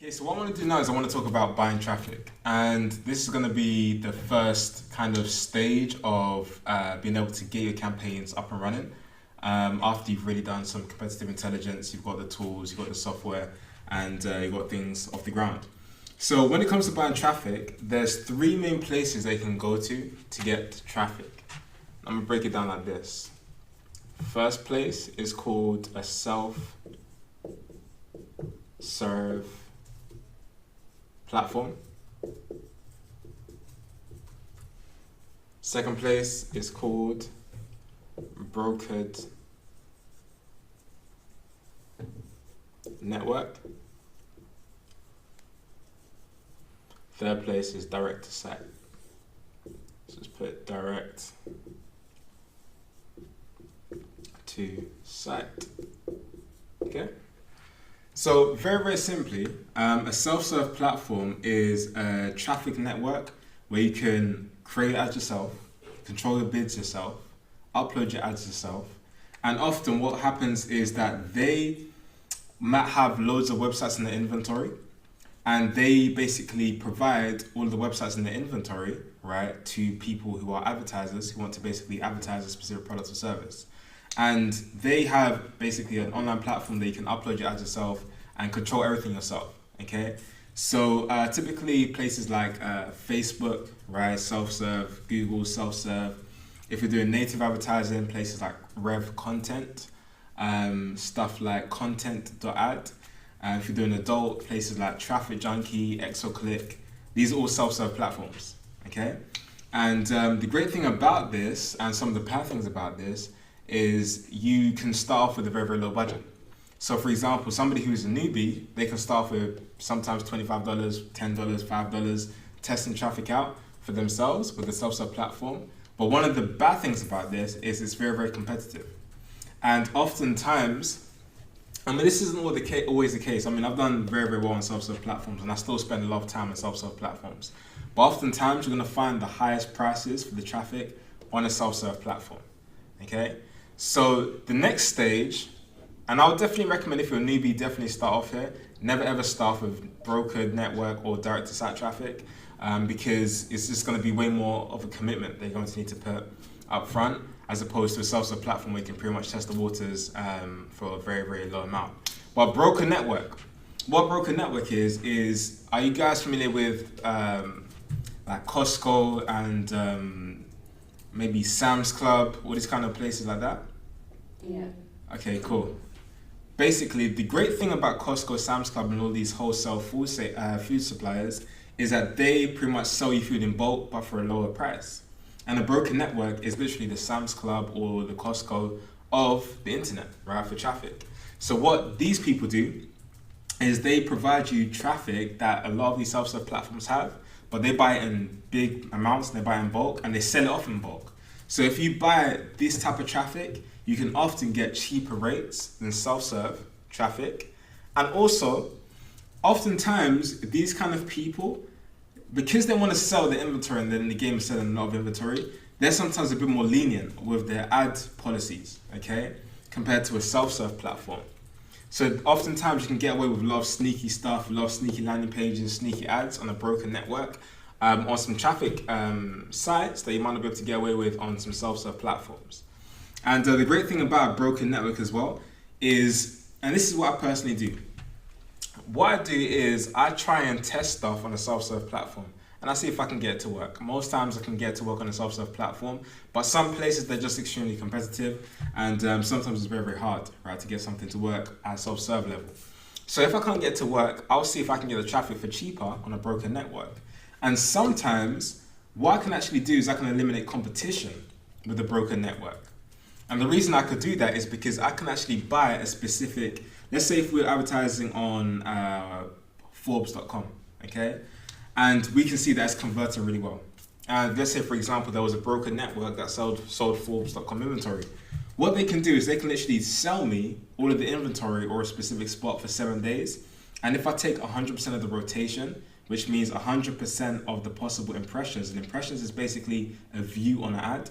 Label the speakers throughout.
Speaker 1: Okay, so what I want to do now is I want to talk about buying traffic. And this is going to be the first kind of stage of being able to get your campaigns up and running. After you've really done some competitive intelligence, you've got the tools, you've got the software, and you've got things off the ground. So when it comes to buying traffic, there's three main places they can go to get traffic. I'm going to break it down like this. First place is called a self-serve platform. Second place is called brokered network. Third place is direct to site. So let's put direct to site. Okay. So very simply, a self-serve platform is a traffic network where you can create ads yourself, control the bids yourself, upload your ads yourself, and often what happens is that they might have loads of websites in their inventory, and they basically provide all of the websites in their inventory, right, to people who are advertisers who want to basically advertise a specific product or service. And they have basically an online platform that you can upload your ads yourself and control everything yourself, okay? So typically places like Facebook, right, self-serve, Google, self-serve. If you're doing native advertising, places like Rev Content, stuff like content.ad. If you're doing adult, places like Traffic Junkie, Exoclick, these are all self-serve platforms, okay? And the great thing about this, and some of the bad things about this, is you can start off with a very low budget. So for example, somebody who's a newbie, they can start with sometimes $25, $10, $5, testing traffic out for themselves with the self-serve platform. But one of the bad things about this is it's very competitive. And oftentimes, I mean, this isn't always the case. I mean, I've done very well on self-serve platforms, and I still spend a lot of time on self-serve platforms. But oftentimes, you're going to find the highest prices for the traffic on a self-serve platform, okay? So the next stage, and I would definitely recommend if you're a newbie, definitely start off here. Never ever start with brokered network or direct to site traffic because it's just going to be way more of a commitment that you're going to need to put up front as opposed to a self-serve platform where you can pretty much test the waters for a very low amount. But broker network, what broker network is are you guys familiar with like Costco and maybe Sam's Club, all these kind of places like that?
Speaker 2: Yeah.
Speaker 1: Okay, cool. Basically, the great thing about Costco, Sam's Club, and all these wholesale food suppliers is that they pretty much sell you food in bulk, but for a lower price. And a broker network is literally the Sam's Club or the Costco of the internet, right, for traffic. So what these people do is they provide you traffic that a lot of these self-serve platforms have, but they buy it in big amounts, they buy it in bulk, and they sell it off in bulk. So if you buy this type of traffic, you can often get cheaper rates than self-serve traffic. And also, oftentimes, these kind of people, because they want to sell the inventory and then the game is selling a lot of inventory, they're sometimes a bit more lenient with their ad policies, okay, compared to a self-serve platform. So oftentimes you can get away with a lot of sneaky stuff, a lot of sneaky landing pages, sneaky ads on a broker network, on some traffic sites that you might not be able to get away with on some self-serve platforms. And the great thing about a broker network as well is, and this is what I personally do, what I do is I try and test stuff on a self-serve platform and I see if I can get it to work. Most times I can get it to work on a self-serve platform, but some places they're just extremely competitive and sometimes it's very hard, right, to get something to work at self-serve level. So if I can't get it to work, I'll see if I can get the traffic for cheaper on a broker network. And sometimes what I can actually do is I can eliminate competition with the broker network. And the reason I could do that is because I can actually buy a specific, let's say if we're advertising on Forbes.com, okay? And we can see that it's converting really well. And let's say, for example, there was a broker network that sold Forbes.com inventory. What they can do is they can literally sell me all of the inventory or a specific spot for 7 days. And if I take 100% of the rotation, which means 100% of the possible impressions, and impressions is basically a view on an ad.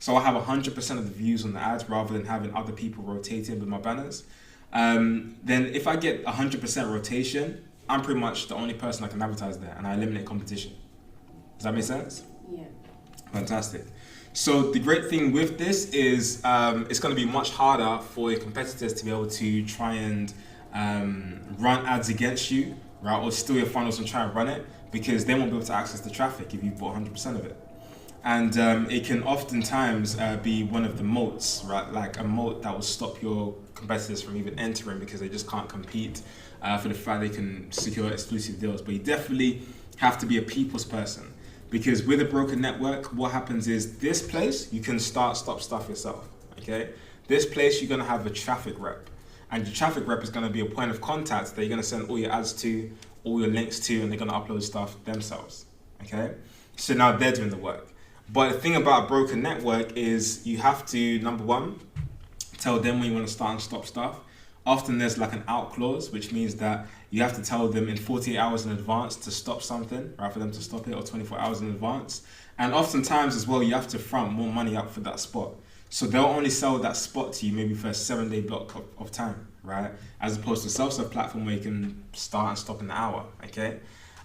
Speaker 1: So I have 100% of the views on the ad rather than having other people rotating with my banners. Then if I get 100% rotation, I'm pretty much the only person that can advertise there, and I eliminate competition. Does that make sense?
Speaker 2: Yeah.
Speaker 1: Fantastic. So the great thing with this is it's going to be much harder for your competitors to be able to try and run ads against you, right, or steal your funnels and try and run it, because they won't be able to access the traffic if you bought 100% of it. And it can oftentimes be one of the moats, right? Like a moat that will stop your competitors from even entering because they just can't compete for the fact they can secure exclusive deals. But you definitely have to be a people's person, because with a broker network, what happens is this place, you can start, stop stuff yourself, okay? This place, you're gonna have a traffic rep, and your traffic rep is gonna be a point of contact that you're gonna send all your ads to, all your links to, and they're gonna upload stuff themselves, okay? So now they're doing the work. But the thing about a broker network is you have to, number one, tell them when you want to start and stop stuff. Often there's like an out clause, which means that you have to tell them in 48 hours in advance to stop something, right, for them to stop it, or 24 hours in advance. And oftentimes as well, you have to front more money up for that spot. So they'll only sell that spot to you maybe for a 7-day block of time, right? As opposed to a self-serve platform where you can start and stop in an hour, okay?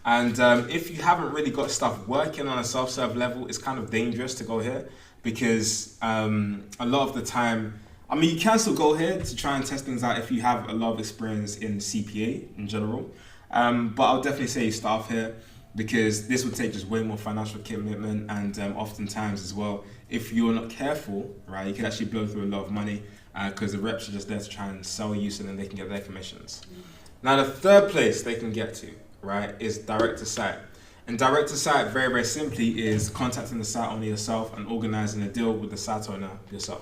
Speaker 1: And if you haven't really got stuff working on a self-serve level, it's kind of dangerous to go here, because a lot of the time, I mean, you can still go here to try and test things out if you have a lot of experience in CPA in general. But I'll definitely say you start off here, because this would take just way more financial commitment, and oftentimes as well, if you're not careful, right, you can actually blow through a lot of money, because the reps are just there to try and sell you so then they can get their commissions. Now, the third place they can get to, right, is direct to site. And direct to site, very, very simply, is contacting the site owner yourself and organizing a deal with the site owner yourself.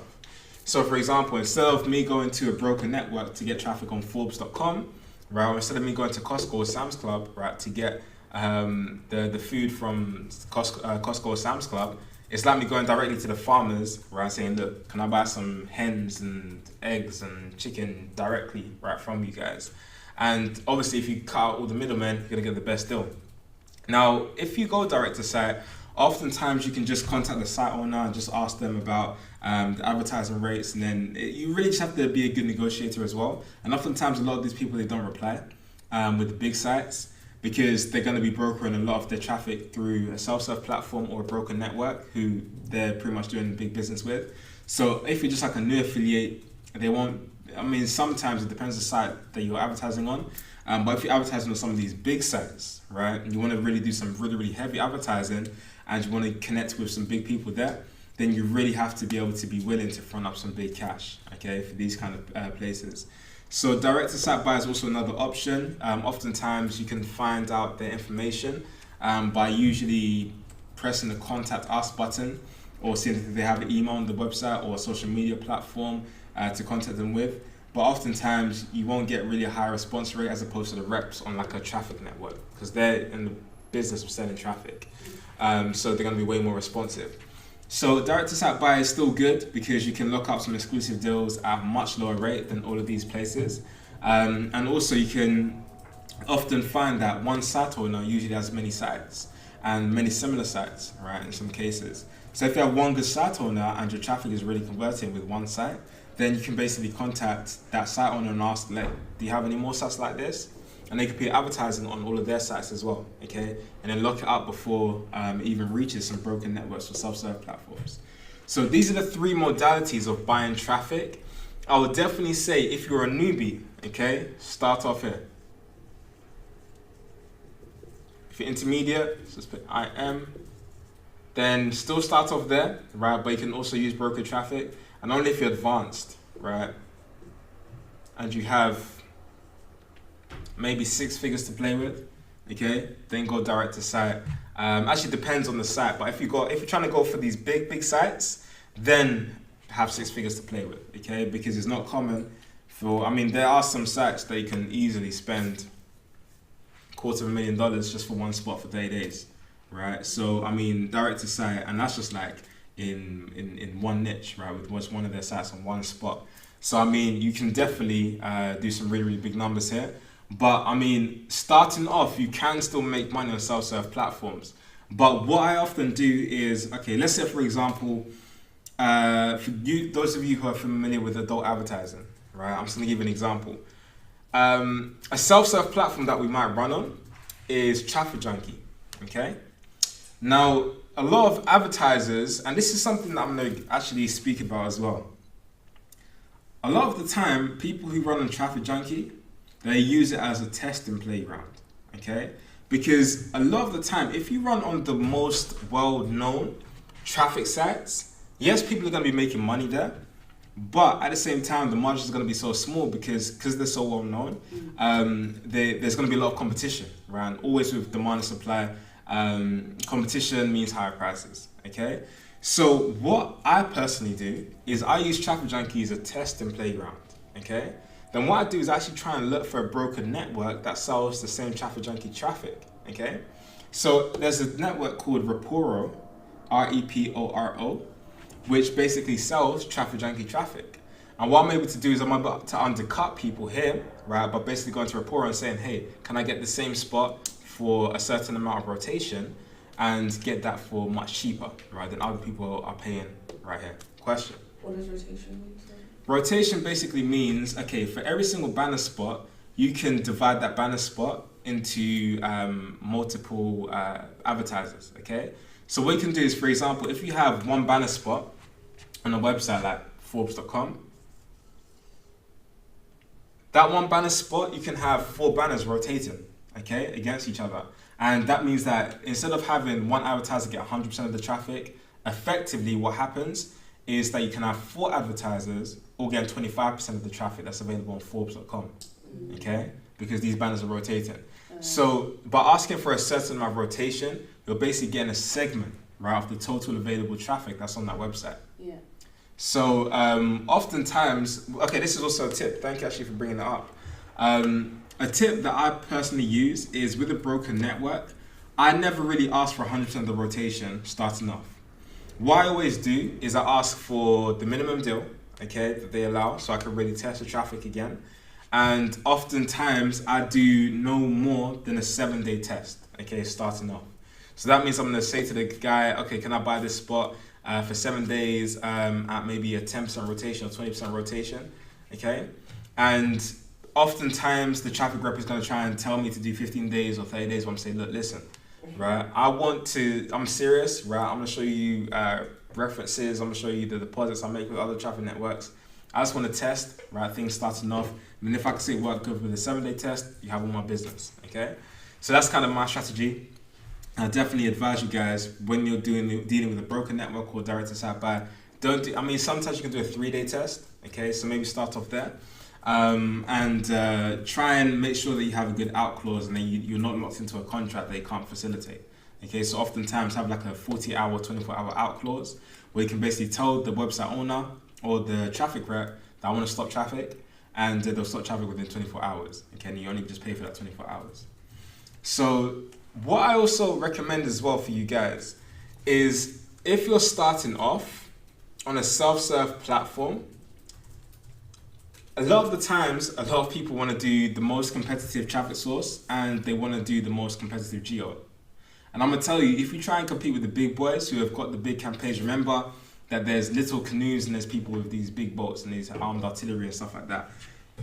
Speaker 1: So for example, instead of me going to a broker network to get traffic on Forbes.com, right, or instead of me going to Costco or Sam's Club, right, to get the food from Costco or Sam's Club, it's like me going directly to the farmers, right, saying, look, can I buy some hens and eggs and chicken directly, right, from you guys? And obviously, if you cut out all the middlemen, you're gonna get the best deal. Now, if you go direct to site, oftentimes you can just contact the site owner and just ask them about the advertising rates, and then you really just have to be a good negotiator as well. And oftentimes, a lot of these people, they don't reply with the big sites, because they're going to be brokering a lot of their traffic through a self-serve platform or a broker network who they're pretty much doing big business with. So if you're just like a new affiliate, they won't. I mean, sometimes it depends on the site that you're advertising on. But if you're advertising on some of these big sites, right, and you want to really do some really, really heavy advertising, and you want to connect with some big people there, then you really have to be able to be willing to front up some big cash, okay, for these kind of places. So direct to site buy is also another option. Oftentimes you can find out their information by usually pressing the contact us button, or seeing if they have an email on the website or a social media platform to contact them with. But oftentimes you won't get really a high response rate as opposed to the reps on like a traffic network, because they're in the business of selling traffic. So they're going to be way more responsive. So direct to site buy is still good, because you can lock up some exclusive deals at a much lower rate than all of these places. And also you can often find that one site owner usually has many sites and many similar sites, right, in some cases. So if you have one good site owner and your traffic is really converting with one site, then you can basically contact that site owner and ask, like, do you have any more sites like this? And they can put advertising on all of their sites as well, okay? And then lock it up before it even reaches some broken networks or self-serve platforms. So these are the three modalities of buying traffic. I would definitely say if you're a newbie, okay, start off here. If you're intermediate, so let's put I am, then still start off there, right? But you can also use broker traffic. And only if you're advanced, right? And you have maybe 6 figures to play with, okay, then go direct to site. Actually depends on the site, but if you're trying to go for these big sites, then have 6 figures to play with, okay? Because it's not common for, I mean, there are some sites that you can easily spend $250,000 just for one spot for 30 days, right? So I mean, direct to site, and that's just like in one niche, right, with just one of their sites on one spot. So I mean, you can definitely do some really, really big numbers here. But I mean, starting off, you can still make money on self-serve platforms. But what I often do is, okay, let's say for example, for you, those of you who are familiar with adult advertising, right? I'm just gonna give you an example. A self-serve platform that we might run on is Traffic Junkie. Okay. Now, a lot of advertisers, and this is something that I'm going to actually speak about as well. A lot of the time, people who run on Traffic Junkie, they use it as a testing playground, okay? Because a lot of the time, if you run on the most well-known traffic sites, yes, people are going to be making money there, but at the same time, the margin is going to be so small because they're so well-known. There's going to be a lot of competition, right? Always with demand and supply, competition means higher prices, okay? So what I personally do is I use Traffic Junkie as a testing playground, okay? Then what I do is actually try and look for a broker network that sells the same Traffic Junkie traffic, okay? So there's a network called Reporo, R-E-P-O-R-O, which basically sells Traffic Junkie traffic. And what I'm able to do is I'm able to undercut people here, right? By basically going to Reporo and saying, hey, can I get the same spot for a certain amount of rotation and get that for much cheaper, right, than other people are paying right here. Question.
Speaker 2: What does rotation mean?
Speaker 1: Rotation basically means, okay, for every single banner spot, you can divide that banner spot into multiple advertisers, okay? So what you can do is, for example, if you have one banner spot on a website like Forbes.com, that one banner spot, you can have 4 banners rotating, okay, against each other. And that means that instead of having one advertiser get 100% of the traffic, effectively what happens is that you can have 4 advertisers all getting 25% of the traffic that's available on Forbes.com, okay? Because these banners are rotating. So by asking for a certain amount of rotation, you're basically getting a segment, right, of the total available traffic that's on that website.
Speaker 2: Yeah.
Speaker 1: So oftentimes, okay, this is also a tip. Thank you actually for bringing that up. A tip that I personally use is with a broker network, I never really ask for 100% of the rotation starting off. What I always do is I ask for the minimum deal, okay, that they allow, so I can really test the traffic again. And oftentimes I do no more than a 7-day test, okay, starting off. So that means I'm gonna say to the guy, okay, can I buy this spot for 7 days at maybe a 10% rotation or 20% rotation, okay? And oftentimes the traffic rep is going to try and tell me to do 15 days or 30 days. Where I'm saying, look, listen, right? I'm serious, right? I'm going to show you references. I'm going to show you the deposits I make with other traffic networks. I just want to test, right? Things starting off. I mean, if I can see what good with a 7-day test, you have all my business, okay? So that's kind of my strategy. I definitely advise you guys when you're dealing with a broker network or direct to site buy, sometimes you can do a 3-day test, okay? So maybe start off there. Try and make sure that you have a good out clause and then you're not locked into a contract that you can't facilitate. Okay, so oftentimes have like a 40-hour, 24-hour out clause where you can basically tell the website owner or the traffic rep that I want to stop traffic, and they'll stop traffic within 24 hours. Okay, and you only just pay for that 24 hours. So what I also recommend as well for you guys is if you're starting off on a self-serve platform, a lot of the times, a lot of people want to do the most competitive traffic source and they want to do the most competitive geo. And I'm going to tell you, if you try and compete with the big boys who have got the big campaigns, remember that there's little canoes and there's people with these big boats and these armed artillery and stuff like that.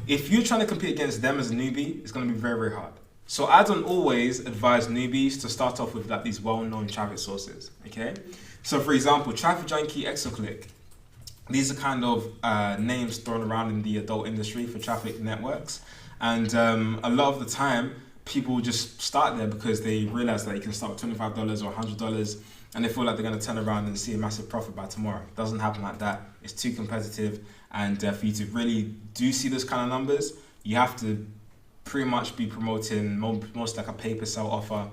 Speaker 1: If you're trying to compete against them as a newbie, it's going to be very, very hard. So I don't always advise newbies to start off with like these well-known traffic sources, okay? So for example, Traffic Junkie, Exoclick. These are kind of names thrown around in the adult industry for traffic networks. And a lot of the time, people just start there because they realize that you can start with $25 or $100 and they feel like they're going to turn around and see a massive profit by tomorrow. It doesn't happen like that. It's too competitive. And for you to really do see those kind of numbers, you have to pretty much be promoting most like a pay-per-sell offer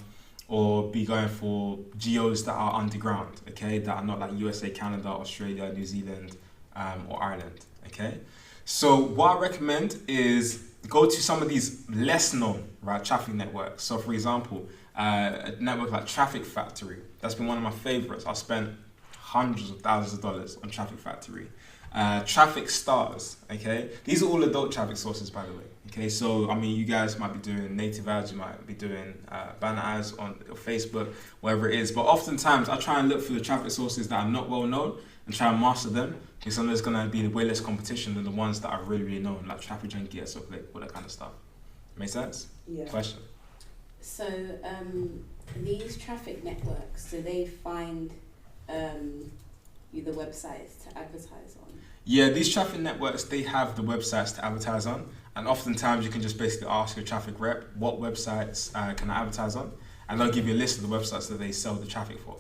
Speaker 1: or be going for geos that are underground, okay, that are not like USA, Canada, Australia, New Zealand, or Ireland, okay? So what I recommend is go to some of these less known, right, traffic networks. So for example, a network like Traffic Factory, that's been one of my favorites. I spent hundreds of thousands of dollars on Traffic Factory. Traffic Stars, okay? These are all adult traffic sources, by the way, okay? So, I mean, you guys might be doing native ads, you might be doing banner ads on Facebook, whatever it is. But oftentimes, I try and look for the traffic sources that are not well known and try and master them, because then there's going to be way less competition than the ones that are really, really known, like Traffic Junkie, Exoclick, all that kind of stuff. Make sense?
Speaker 2: Yeah.
Speaker 1: Question.
Speaker 3: So these traffic networks, do they find you the websites to advertise on?
Speaker 1: Yeah, these traffic networks, they have the websites to advertise on, and oftentimes you can just basically ask your traffic rep, what websites can I advertise on, and they'll give you a list of the websites that they sell the traffic for.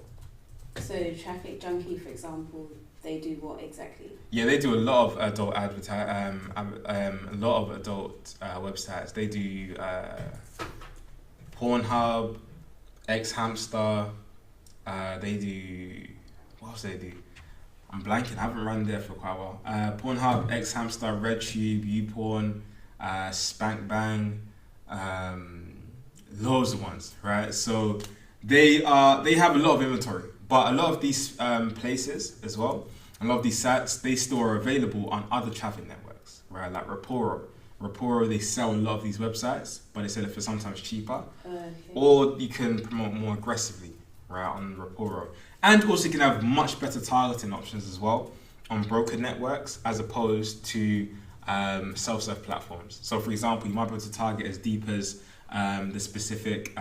Speaker 3: So Traffic Junkie, for example, they do what exactly?
Speaker 1: Yeah, they do a lot of adult websites. They do Pornhub, X-Hamster. They do, what else do they do? I'm blanking. I haven't run there for quite a while. Pornhub, X-Hamster, RedTube, YouPorn, Spank Bang, loads of ones, right? So they have a lot of inventory, but a lot of these places as well, a lot of these sites, they still are available on other traffic networks, right? Like Raporo. Raporo, they sell a lot of these websites, but they sell it for sometimes cheaper.
Speaker 3: Okay.
Speaker 1: Or you can promote more aggressively, right, on Raporo. And also you can have much better targeting options as well on broker networks as opposed to self-serve platforms. So for example, you might be able to target as deep as the specific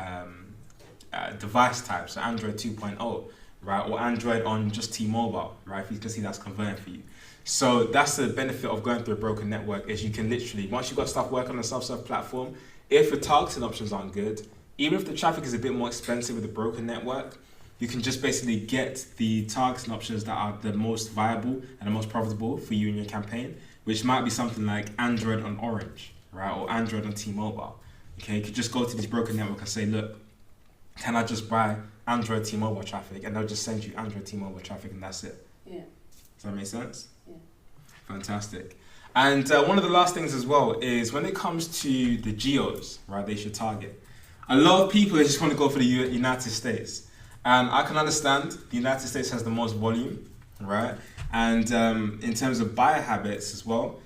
Speaker 1: device type, so Android 2.0, right, or Android on just T-Mobile, right, if you can see that's converting for you. So that's the benefit of going through a broker network, is you can literally, once you've got stuff working on a self-serve platform, if the targeting options aren't good, even if the traffic is a bit more expensive with the broker network, you can just basically get the targeting options that are the most viable and the most profitable for you in your campaign, which might be something like Android on Orange, right, or Android on T-Mobile. Okay, you could just go to this broker network and say, look, can I just buy Android T-Mobile traffic? And they'll just send you Android T-Mobile traffic, and that's it.
Speaker 3: Yeah.
Speaker 1: Does that make sense?
Speaker 3: Yeah.
Speaker 1: Fantastic. And one of the last things as well is when it comes to the geos, right, they should target. A lot of people, they just want to go for the United States. And I can understand the United States has the most volume, right? And in terms of buyer habits as well,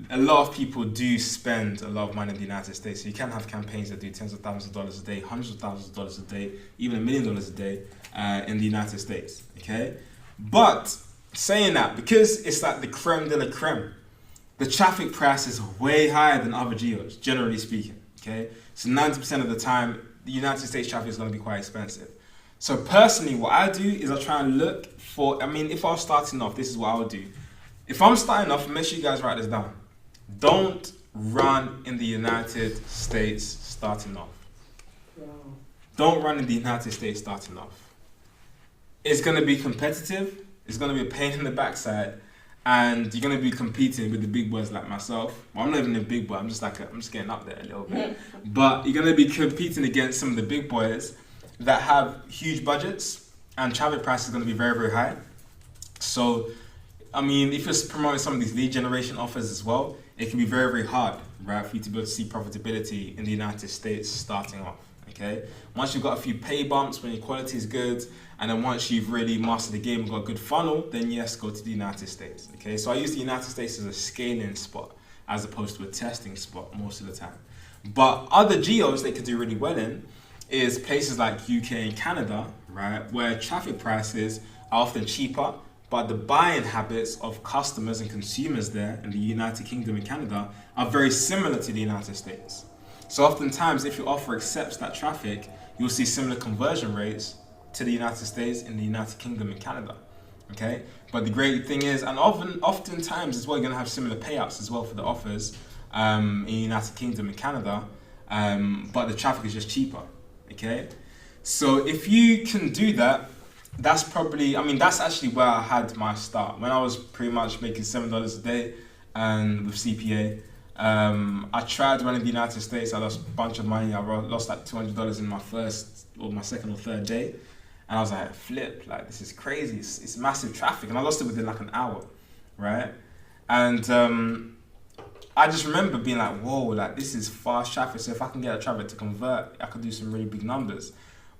Speaker 1: a lot of people do spend a lot of money in the United States. So you can have campaigns that do tens of thousands of dollars a day, hundreds of thousands of dollars a day, even $1 million a day in the United States, okay? But saying that, because it's like the creme de la creme, the traffic price is way higher than other geos, generally speaking, okay? So 90% of the time, the United States traffic is going to be quite expensive. So personally, what I do is I try and look for, I mean, if I was starting off, this is what I would do. If I'm starting off, make sure you guys write this down. Don't run in the United States starting off.
Speaker 2: Wow.
Speaker 1: Don't run in the United States starting off. It's going to be competitive. It's going to be a pain in the backside. And you're going to be competing with the big boys like myself. Well, I'm not even a big boy. I'm just getting up there a little bit. But you're going to be competing against some of the big boys that have huge budgets, and traffic price is going to be very, very high. So, I mean, if you're promoting some of these lead generation offers as well, it can be very, very hard, right, for you to be able to see profitability in the United States starting off, okay? Once you've got a few pay bumps, when your quality is good, and then once you've really mastered the game and got a good funnel, then yes, go to the United States, okay? So I use the United States as a scaling spot as opposed to a testing spot most of the time. But other geos they could do really well in is places like UK and Canada, right, where traffic prices are often cheaper, but the buying habits of customers and consumers there in the United Kingdom and Canada are very similar to the United States. So oftentimes, if your offer accepts that traffic, you'll see similar conversion rates to the United States in the United Kingdom and Canada, okay? But the great thing is, and oftentimes as well, you're gonna have similar payouts as well for the offers in the United Kingdom and Canada, but the traffic is just cheaper. Okay, so if you can do that, that's probably, I mean, that's actually where I had my start. When I was pretty much making $7 a day and with CPA, I tried running the United States. I lost a bunch of money. I lost like $200 in my first or my second or third day. And I was like, flip, like this is crazy. It's massive traffic. And I lost it within like an hour, right? And I just remember being like, whoa, like this is fast traffic. So if I can get a traffic to convert, I could do some really big numbers.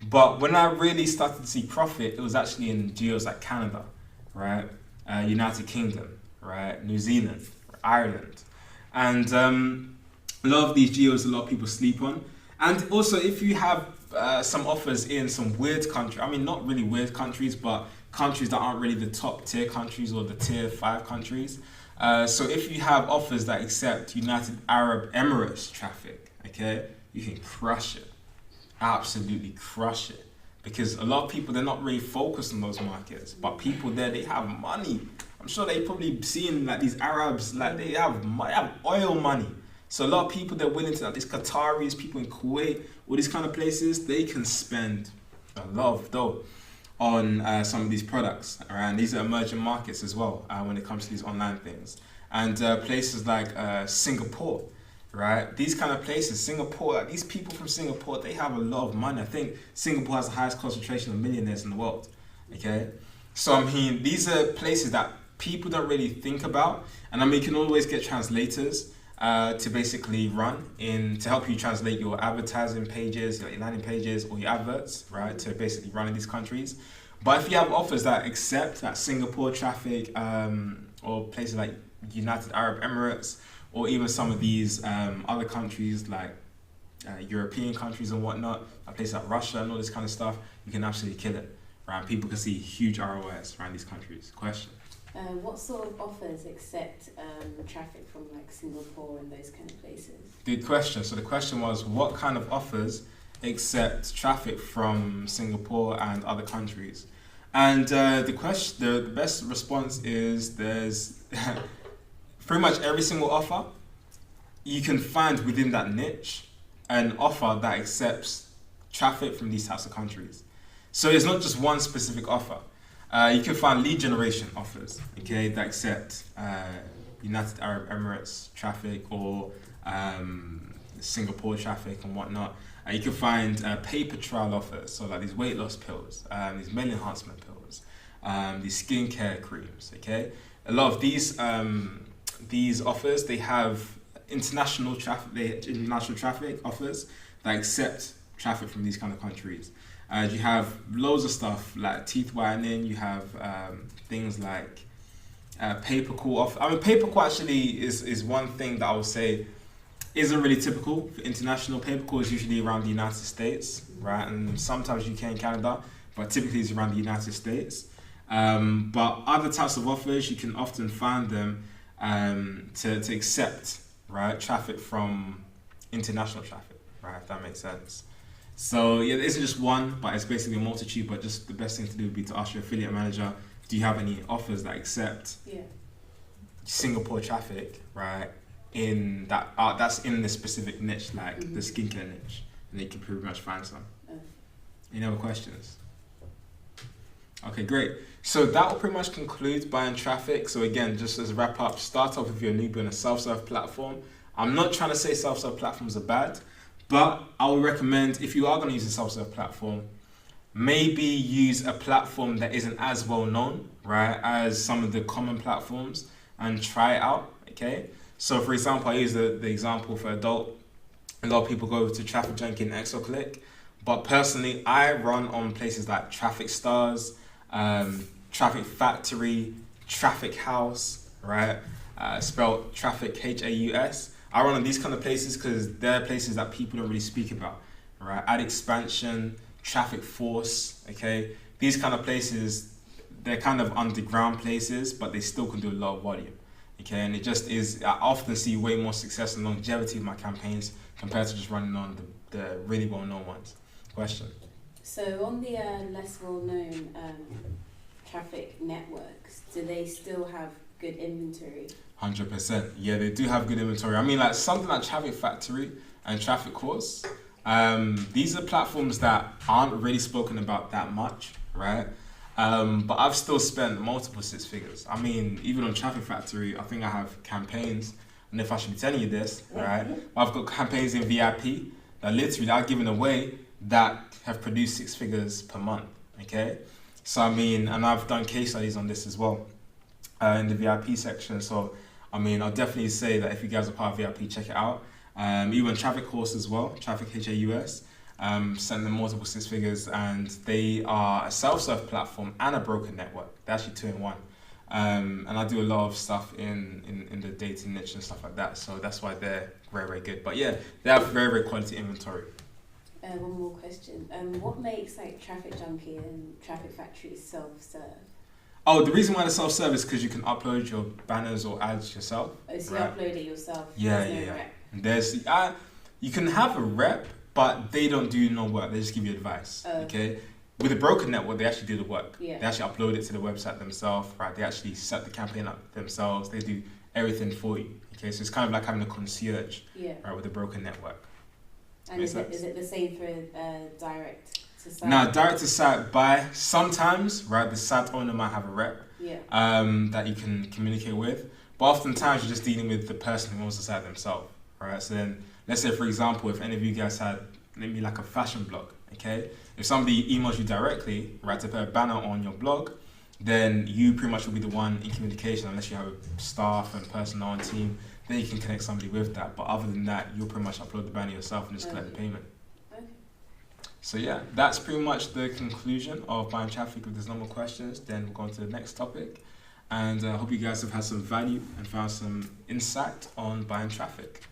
Speaker 1: But when I really started to see profit, it was actually in geos like Canada, right? United Kingdom, right? New Zealand, Ireland. And a lot of these geos, a lot of people sleep on. And also if you have some offers in some weird countries, I mean, not really weird countries, but countries that aren't really the top tier countries or the tier 5 countries. So if you have offers that accept United Arab Emirates traffic, okay, you can crush it. Absolutely crush it. Because a lot of people, they're not really focused on those markets, but people there, they have money. I'm sure they probably seen like these Arabs, like they have oil money. So a lot of people, they're willing to, like these Qataris, people in Kuwait, all these kind of places, they can spend a lot of dough on some of these products. And these are emerging markets as well when it comes to these online things. And places like Singapore, right? These kind of places, Singapore, like these people from Singapore, they have a lot of money. I think Singapore has the highest concentration of millionaires in the world, okay? So, I mean, these are places that people don't really think about. And I mean, you can always get translators to basically to help you translate your advertising pages, your landing pages, or your adverts, right? To basically run in these countries. But if you have offers that accept that Singapore traffic or places like United Arab Emirates, or even some of these other countries like European countries and whatnot, places like Russia and all this kind of stuff, you can absolutely kill it, right? People can see huge ROIs around these countries. Question?
Speaker 3: What sort of offers accept traffic from like Singapore and those kind of places?
Speaker 1: Good question. So the question was, what kind of offers accept traffic from Singapore and other countries? And the best response is there's pretty much every single offer you can find within that niche an offer that accepts traffic from these types of countries. So it's not just one specific offer. You can find lead generation offers, okay, that accept United Arab Emirates traffic or Singapore traffic and whatnot. You can find paper trial offers, so like these weight loss pills, these male enhancement pills, these skincare creams, okay. A lot of these offers, they have international traffic offers that accept traffic from these kind of countries. You have loads of stuff like teeth whitening. You have things like paper call off. I mean, paper call actually is one thing that I would say isn't really typical for international. Paper call is usually around the United States, right? And sometimes UK and Canada, but typically it's around the United States. But other types of offers, you can often find them to accept, right, traffic from international traffic, right, if that makes sense. So yeah, there isn't just one, but it's basically a multitude. But just the best thing to do would be to ask your affiliate manager, do you have any offers that accept Singapore traffic, right, in that that's in the specific niche, like the skincare niche, and they can pretty much find some. Any other questions? Okay, great. So that will pretty much conclude buying traffic. So again, just as a wrap up, start off if you're a newbie on a self-serve platform. I'm not trying to say self-serve platforms are bad, but I would recommend, if you are going to use a self-serve platform, maybe use a platform that isn't as well known, right, as some of the common platforms, and try it out, okay? So for example, I use the example for adult. A lot of people go to Traffic Junkie and XOClick, but personally, I run on places like Traffic Stars, Traffic Factory, Traffic House, right? Spelled Traffic Haus. I run on these kind of places because they're places that people don't really speak about, right? Ad Expansion, Traffic Force, okay? These kind of places, they're kind of underground places, but they still can do a lot of volume, okay? And it just is, I often see way more success and longevity with my campaigns compared to just running on the really well-known ones. Question?
Speaker 3: So on the less well-known traffic networks, do they still have good inventory?
Speaker 1: 100%. Yeah, they do have good inventory. I mean, like something like Traffic Factory and Traffic Course, these are platforms that aren't really spoken about that much, right? But I've still spent multiple six figures. I mean, even on Traffic Factory, I think I have campaigns, and if I should be telling you this, right? I've got campaigns in VIP that literally are given away that have produced six figures per month, okay? So, I mean, and I've done case studies on this as well in the VIP section. So, I mean, I'll definitely say that if you guys are part of VIP, check it out. Even Traffic Course as well, Traffic Haus, send them multiple six figures, and they are a self-serve platform and a broker network. They're actually 2-in-1. And I do a lot of stuff in the dating niche and stuff like that. So that's why they're very, very good. But yeah, they have very, very quality inventory.
Speaker 3: One more question. What makes like Traffic Junkie and Traffic Factory self-serve?
Speaker 1: Oh, the reason why they're self-serve is because you can upload your banners or ads yourself.
Speaker 3: Oh, so
Speaker 1: right?
Speaker 3: you upload it yourself?
Speaker 1: Yeah,
Speaker 3: There's no
Speaker 1: yeah.
Speaker 3: rep.
Speaker 1: There's You can have a rep, but they don't do no work. They just give you advice. Okay. With a broker network, they actually do the work.
Speaker 3: Yeah.
Speaker 1: They actually upload it to the website themselves, right? They actually set the campaign up themselves. They do everything for you. Okay, so it's kind of like having a concierge, right, with a broker network.
Speaker 3: And is it the same for direct to site?
Speaker 1: Now, direct to site buy, sometimes, right, the site owner might have a rep that you can communicate with, but oftentimes you're just dealing with the person who owns the site themselves, right? So then, let's say, for example, if any of you guys had maybe like a fashion blog, okay? If somebody emails you directly, right, to put a banner on your blog, then you pretty much will be the one in communication, unless you have a staff and personnel on team, then you can connect somebody with that. But other than that, you'll pretty much upload the banner yourself and just collect the payment.
Speaker 3: Okay.
Speaker 1: So yeah, that's pretty much the conclusion of buying traffic. If there's no more questions, then we'll go on to the next topic. And I hope you guys have had some value and found some insight on buying traffic.